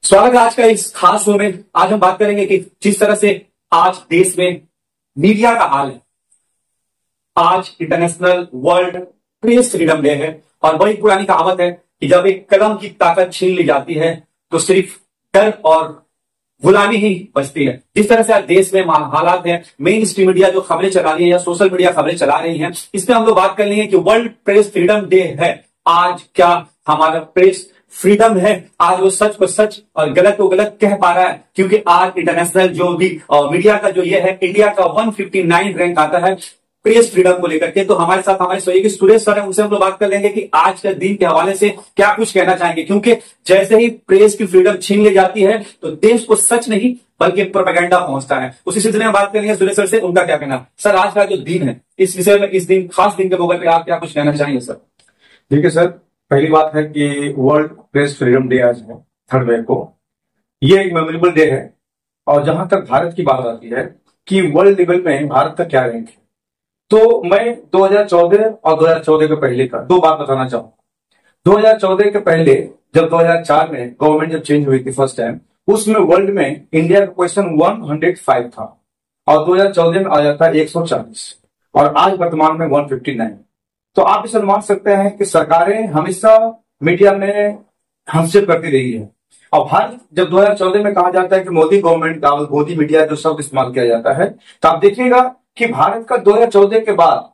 स्वागत है आज का इस खास शो में। आज हम बात करेंगे कि जिस तरह से आज देश में मीडिया का हाल है। आज international world press freedom day है और वही पुरानी कहावत है कि जब एक कलम की ताकत छीन ली जाती है तो सिर्फ डर और गुलामी ही बचती है। जिस तरह से आज देश में हालात है, मेन स्ट्रीम मीडिया जो खबरें चला रही है या सोशल मीडिया खबरें चला रही है, इसमें हम लोग बात कर लेंगे कि वर्ल्ड प्रेस फ्रीडम डे है। आज क्या हमारा प्रेस फ्रीडम है? आज वो सच को सच और गलत को गलत कह पा रहा है, क्योंकि आज इंटरनेशनल जो भी मीडिया का जो ये है, इंडिया का 159 रैंक आता है प्रेस फ्रीडम को लेकर के। तो हमारे साथ हमारे सहयोगी सुरेश सर है, उनसे हम लोग बात कर लेंगे कि आज के दिन के हवाले से क्या कुछ कहना चाहेंगे, क्योंकि जैसे ही प्रेस की फ्रीडम छीन ली जाती है तो देश को सच नहीं बल्कि प्रोपेगेंडा पहुंचता है। उसी सिलसिले में बात करेंगे सुरेश सर से, उनका क्या कहना। सर, आज का जो दिन है, इस विषय में, इस दिन खास दिन के मौके पर आप क्या कुछ कहना चाहेंगे सर? ठीक है सर, पहली बात है कि वर्ल्ड प्रेस फ्रीडम डे आज है 3 मई को। ये एक मेमोरेबल डे है। और जहां तक भारत की बात आती है कि वर्ल्ड लेवल में भारत का क्या रैंक है, तो मैं 2014 और 2014 के पहले का 2 बात बताना चाहूंगा। 2014 के पहले जब 2004 में गवर्नमेंट जब चेंज हुई थी फर्स्ट टाइम, उसमें वर्ल्ड में इंडिया का क्वेश्चन 105 था और 2014 में आ जाता है 140 और आज वर्तमान में 159। तो आप इसे मान सकते हैं कि सरकारें हमेशा मीडिया में हस्तक्षेप करती रही है। और भारत जब 2014 में कहा जाता है कि मोदी गवर्नमेंट का, मोदी मीडिया जो शब्द इस्तेमाल किया जाता है, तो आप देखिएगा कि भारत का 2014 के बाद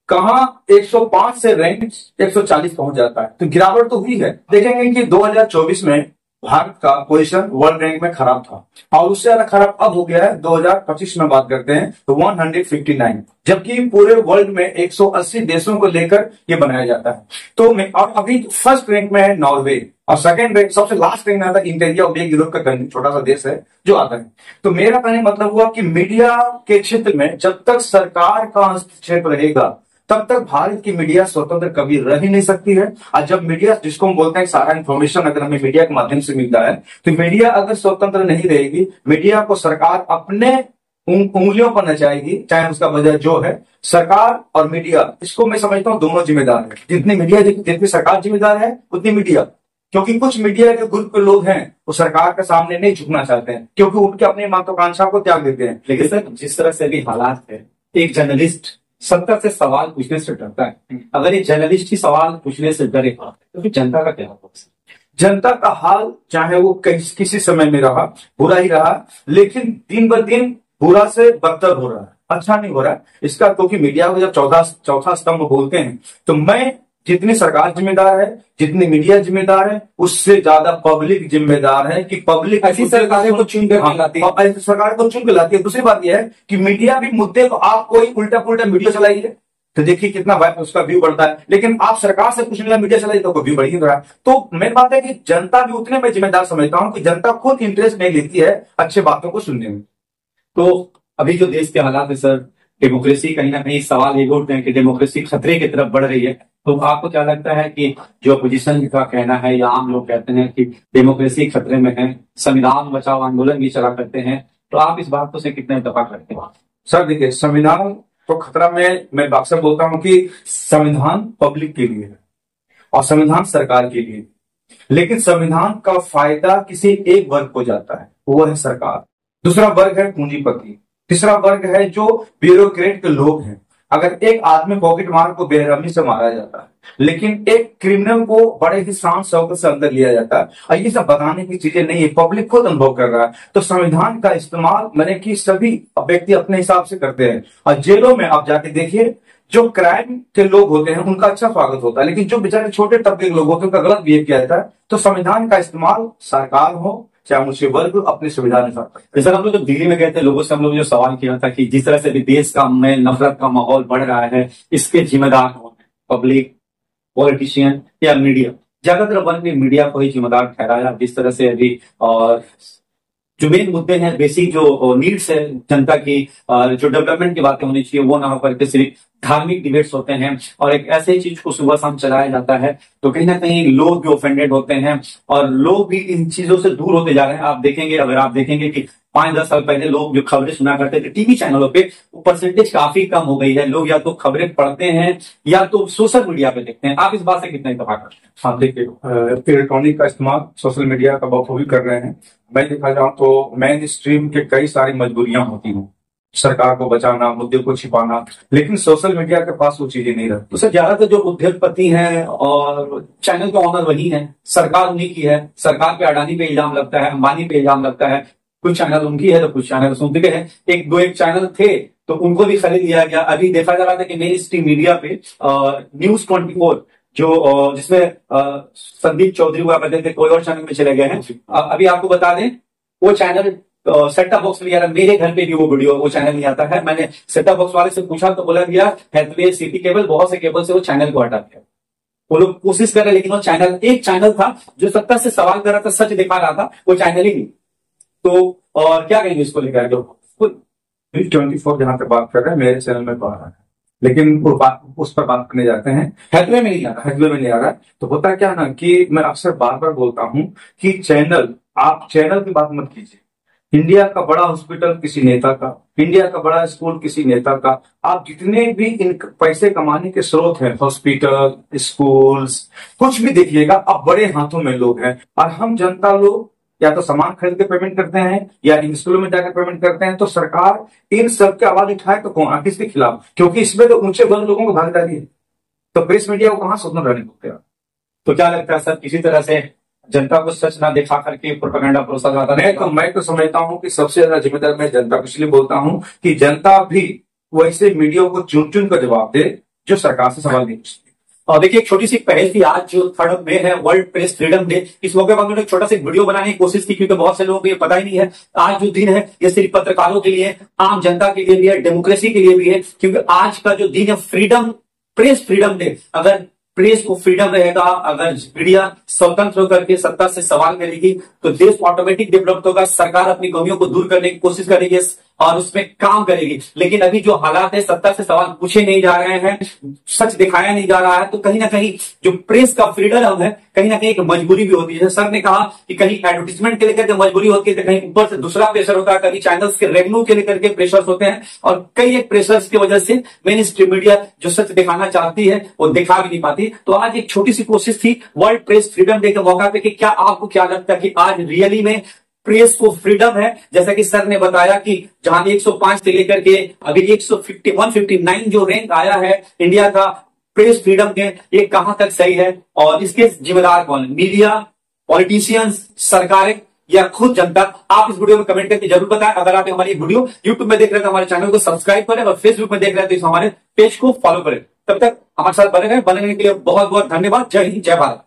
कहां 105 से रैंक 140 पहुंच जाता है। तो गिरावट तो हुई है। देखेंगे कि 2024 में भारत का पोजीशन वर्ल्ड रैंक में खराब था और उससे ज्यादा खराब अब हो गया है। 2025 में बात करते हैं तो 159, जबकि पूरे वर्ल्ड में 180 देशों को लेकर ये बनाया जाता है। तो और अभी फर्स्ट रैंक में है नॉर्वे और सेकंड रैंक, सबसे लास्ट रैंक में आता है इंडिया और यूरोप का छोटा सा देश है जो आता है। तो मेरा कहने मतलब हुआ कि मीडिया के क्षेत्र में जब तक सरकार का हस्तक्षेप रहेगा तब तक भारत की मीडिया स्वतंत्र कभी रह ही नहीं सकती है। और जब मीडिया, जिसको हम बोलते हैं सारा इंफॉर्मेशन अगर हमें मीडिया के माध्यम से मिलता है, तो मीडिया अगर स्वतंत्र नहीं रहेगी, मीडिया को सरकार अपने उंगलियों पर नचाएगी, चाहे उसका वजह जो है। सरकार और मीडिया, इसको मैं समझता हूं दोनों जिम्मेदार है। जितनी सरकार जिम्मेदार है उतनी मीडिया, क्योंकि कुछ मीडिया के ग्रुप के लोग हैं वो सरकार के सामने नहीं झुकना चाहते हैं क्योंकि उनके अपनी महत्वाकांक्षा को त्याग देते हैं। लेकिन सर, जिस तरह से अभी हालात है, एक जर्नलिस्ट सत्ता से सवाल पूछने से डरता है। अगर ये जर्नलिस्ट ही सवाल पूछने से डरेगा तो फिर जनता का क्या होगा? जनता का हाल चाहे वो किसी समय में रहा, बुरा ही रहा, लेकिन दिन ब दिन बुरा से बदतर हो रहा है, अच्छा नहीं हो रहा है। इसका क्योंकि मीडिया को जब चौथा स्तंभ बोलते हैं, तो मैं जितनी सरकार जिम्मेदार है, जितनी मीडिया जिम्मेदार है, उससे ज्यादा पब्लिक जिम्मेदार है कि पब्लिक ऐसी सरकारें को चुन कर लाती है। ऐसी सरकार को चुन के लाती है। दूसरी बात यह है कि मीडिया भी मुद्दे को, आप कोई उल्टा पुल्टा वीडियो चलाइए तो देखिए कितना उसका व्यू बढ़ता है, लेकिन आप सरकार से पूछने वाला मीडिया चलाइए तो व्यू बढ़ ही रहा है। तो मेरी बात है कि जनता भी उतने में जिम्मेदार समझता हूं कि जनता खुद इंटरेस्ट नहीं लेती है अच्छे बातों को सुनने में। तो अभी जो देश के हालात है सर, डेमोक्रेसी कहीं ना कहीं सवाल ये उठते हैं कि डेमोक्रेसी खतरे की तरफ बढ़ रही है। तो आपको क्या लगता है कि जो अपोजिशन का कहना है या आम लोग कहते हैं कि डेमोक्रेसी खतरे में है, संविधान बचाओ आंदोलन भी चला करते हैं, तो आप इस बात को से कितने इत्तेफाक करते हैं? सर देखिए, संविधान तो खतरा में, मैं अक्सर बोलता हूं कि संविधान पब्लिक के लिए है और संविधान सरकार के लिए, लेकिन संविधान का फायदा किसी एक वर्ग को जाता है, वो है सरकार। दूसरा वर्ग है पूंजीपति। तीसरा वर्ग है जो ब्यूरोक्रेट के लोग हैं। अगर एक आदमी पॉकेट मार को बेरहमी से मारा जाता है, लेकिन एक क्रिमिनल को बड़े ही शान शौकत से अंदर लिया जाता है, और ये सब बताने की चीजें नहीं है, पब्लिक खुद अनुभव कर रहा है। तो संविधान का इस्तेमाल मैंने कि सभी व्यक्ति अपने हिसाब से करते हैं। और जेलों में आप जाके देखिए, जो क्राइम के लोग होते हैं उनका अच्छा स्वागत होता है, लेकिन जो बेचारे छोटे तबके के लोग होते हैं उनका गलत बिहेव किया जाता है। तो संविधान का इस्तेमाल सरकार हो चाहे मुझे वर्ग अपनी सुविधा अनुसार। सर, हम लोग जब दिल्ली में गए थे, लोगों से हम लोग जो सवाल किया था कि जिस तरह से देश का में नफरत का माहौल बढ़ रहा है, इसके जिम्मेदार कौन है? पब्लिक, पॉलिटिशियन या मीडिया? ज्यादातर वर्ग ने मीडिया को ही जिम्मेदार ठहराया। जिस तरह से अभी और जो मेन मुद्दे हैं, बेसिक जो नीड्स है जनता की, जो डेवलपमेंट की बातें होनी चाहिए, वो ना होकर के सिर्फ धार्मिक डिबेट्स होते हैं और एक ऐसे चीज को सुबह शाम चलाया जाता है, तो कहीं ना कहीं लोग भी ऑफेंडेड होते हैं और लोग भी इन चीजों से दूर होते जा रहे हैं। आप देखेंगे, अगर आप देखेंगे कि 5-10 साल पहले लोग जो खबरें सुना करते थे टीवी चैनलों पे, वो परसेंटेज काफी कम हो गई है। लोग या तो खबरें पढ़ते हैं या तो सोशल मीडिया पे देखते हैं। आप इस बात से कितना इत्तेफाक करते हैं? हाँ देखिए, इलेक्ट्रॉनिक का इस्तेमाल सोशल मीडिया का बखूबी कर रहे हैं। मैं देखा जाऊं तो मेन स्ट्रीम के कई सारी मजबूरियां होती हैं, सरकार को बचाना, मुद्दे को छिपाना, लेकिन सोशल मीडिया के पास वो चीजें नहीं रहती। तो सर ज्यादातर जो उद्योगपति हैं और चैनल के ऑनर वही हैं, सरकार उन्हीं की है। सरकार पे अडानी पे इल्जाम लगता है, अंबानी पे इल्जाम लगता है। कुछ चैनल उनकी है तो कुछ चैनल सुनते हैं। एक चैनल थे तो उनको भी खरीद लिया गया। अभी देखा जा रहा था कि मेन स्ट्रीम मीडिया पे न्यूज 24 जो जिसमें संदीप चौधरी हुआ करते थे, कोई और चैनल में चले गए हैं। अभी आपको बता दें, वो चैनल सेट टॉप बॉक्स में यार मेरे घर पे भी वो चैनल नहीं आता है। मैंने सेट टॉप बॉक्स वाले से पूछा तो बोला भैया हैथवे, सिटी केबल, बहुत से केबल से वो चैनल को हटा दिया। वो लोग कोशिश कर रहे, लेकिन वो चैनल, एक चैनल था जो सत्ता से सवाल कर रहा था, सच दिखा रहा था, वो चैनल ही नहीं। तो और क्या कहेंगे इसको लेकर? 24 जहां तक बात कर रहे हैं, मेरे चैनल में तो आ रहा है, लेकिन वो बात उस पर बात करने जाते हैं, हैथवे में नहीं आ रहा। हैथवे में नहीं आ रहा है। तो होता क्या ना कि मैं अक्सर बार बार बोलता हूं कि आप चैनल की बात मत कीजिए। इंडिया का बड़ा हॉस्पिटल किसी नेता का, इंडिया का बड़ा स्कूल किसी नेता का। आप जितने भी इन पैसे कमाने के स्रोत हैं, हॉस्पिटल, स्कूल्स, कुछ भी देखिएगा, अब बड़े हाथों में लोग हैं। और हम जनता लोग या तो सामान खरीद के पेमेंट करते हैं या इन स्कूलों में जाकर पेमेंट करते हैं। तो सरकार इन सब की आवाज उठाए तो कौन, किसके खिलाफ? क्योंकि इसमें तो ऊंचे वर्ग लोगों को भागीदारी है। तो प्रेस मीडिया को कहां स्वतंत्र रहने को तैयार? तो क्या लगता है सर, किसी तरह से जनता को सच ना दिखा करके प्रोपेगेंडा परोसा जाता है? मैं तो समझता हूं कि सबसे ज्यादा जिम्मेदार मैं जनता को इसलिए बोलता हूं कि जनता भी वैसे मीडिया को चुन चुन कर जवाब दे जो सरकार से सवाल नहीं पूछती। और देखिए, एक छोटी सी पहल थी, आज जो 3 मई है, वर्ल्ड प्रेस फ्रीडम डे। इस मौके पर उन्होंने एक छोटा सा वीडियो बनाने की कोशिश की, क्योंकि बहुत से लोगों को ये पता ही नहीं है आज जो दिन है ये सिर्फ पत्रकारों के लिए, आम जनता के लिए भी है, डेमोक्रेसी के लिए भी है। क्योंकि आज का जो दिन है फ्रीडम, प्रेस फ्रीडम डे। अगर प्रेस को फ्रीडम रहेगा, अगर मीडिया स्वतंत्र होकर के सत्ता से सवाल करेगी, तो देश ऑटोमेटिक डेवलप होगा। सरकार अपनी कमियों को दूर करने की कोशिश करेगी और उसमें काम करेगी। लेकिन अभी जो हालात है, सत्ता से सवाल पूछे नहीं जा रहे हैं, सच दिखाया नहीं जा रहा है, तो कहीं ना कहीं जो प्रेस का फ्रीडम है, कहीं ना कहीं एक मजबूरी भी होती है। जैसे सर ने कहा कि कहीं एडवर्टीजमेंट के लेकर के मजबूरी होती है, तो कहीं ऊपर से दूसरा प्रेशर होता है, कभी चैनल्स के रेवेन्यू के लेकर के प्रेशर्स होते हैं, और कई एक प्रेशर्स की वजह से मेन स्ट्रीम मीडिया जो सच दिखाना चाहती है वो दिखा भी नहीं पाती। तो आज एक छोटी सी कोशिश थी वर्ल्ड प्रेस फ्रीडम डे के मौका पे कि क्या आपको क्या लगता है कि आज रियली में प्रेस को फ्रीडम है? जैसा कि सर ने बताया कि जहां 105 से लेकर के अभी 159 जो रैंक आया है इंडिया का प्रेस फ्रीडम के, ये कहां तक सही है और इसके जिम्मेदार कौन है? मीडिया, पॉलिटिशियंस, सरकारें या खुद जनता? आप इस वीडियो में कमेंट करके जरूर बताएं। अगर आप हमारी वीडियो यूट्यूब में देख रहे हैं तो हमारे चैनल को सब्सक्राइब करें, और फेसबुक में देख रहे हैं तो इस हमारे पेज को फॉलो करें। तब तक हमारे साथ बने रहने के लिए बहुत बहुत धन्यवाद। जय हिंद, जय भारत।